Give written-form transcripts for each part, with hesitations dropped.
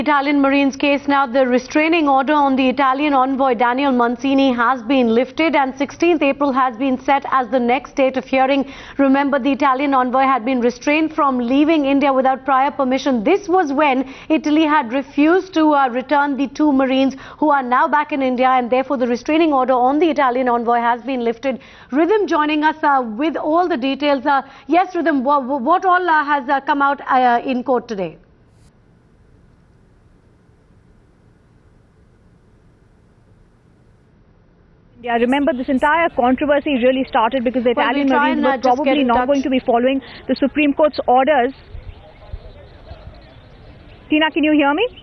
Italian Marines case now. The restraining order on the Italian envoy Daniel Mancini has been lifted and 16th April has been set as the next date of hearing. Remember, the Italian envoy had been restrained from leaving India without prior permission. This was when Italy had refused to return the two Marines who are now back in India, and therefore the restraining order on the Italian envoy has been lifted. Rhythm joining us with all the details. Yes, Rhythm, what all has come out in court today? Yeah, remember, this entire controversy really started because the Italian Marines were probably not going to be following the Supreme Court's orders. Tina, can you hear me?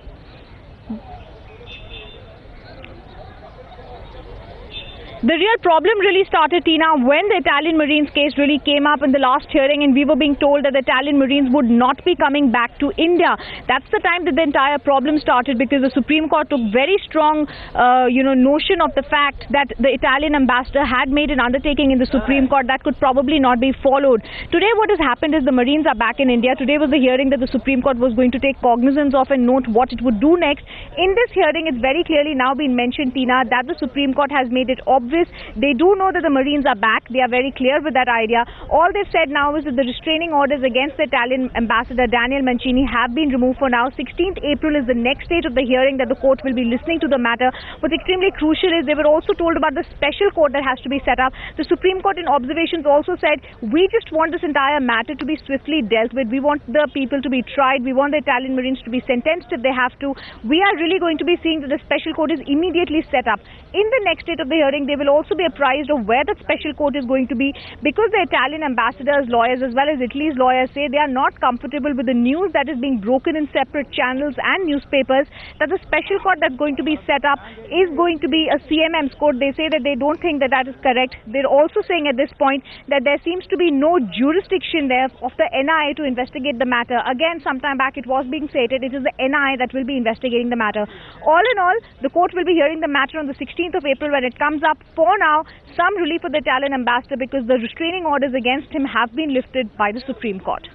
The real problem really started, Tina, when the Italian Marines case really came up in the last hearing and we were being told that the Italian Marines would not be coming back to India. That's the time that the entire problem started, because the Supreme Court took very strong, notion of the fact that the Italian ambassador had made an undertaking in the Supreme Court that could probably not be followed. Today what has happened is the Marines are back in India. Today was the hearing that the Supreme Court was going to take cognizance of and note what it would do next. In this hearing, it's very clearly now been mentioned, Tina, that the Supreme Court has made it obvious. They do know that the Marines are back. They are very clear with that idea. All they've said now is that the restraining orders against the Italian ambassador Daniel Mancini have been removed for now. 16th April is the next stage of the hearing that the court will be listening to the matter. What's extremely crucial is they were also told about the special court that has to be set up. The Supreme Court in observations also said, we just want this entire matter to be swiftly dealt with. We want the people to be tried. We want the Italian Marines to be sentenced if they have to. We are really going to be seeing that the special court is immediately set up. In the next stage of the hearing, they will also be apprised of where that special court is going to be, because the Italian ambassador's lawyers as well as Italy's lawyers say they are not comfortable with the news that is being broken in separate channels and newspapers that the special court that's going to be set up is going to be a CMM's court. They say that they don't think that that is correct. They're also saying at this point that there seems to be no jurisdiction there of the NIA to investigate the matter. Again, sometime back it was being stated it is the NIA that will be investigating the matter. All in all, the court will be hearing the matter on the 16th of April when it comes up. For now, some relief for the Italian ambassador because the restraining orders against him have been lifted by the Supreme Court.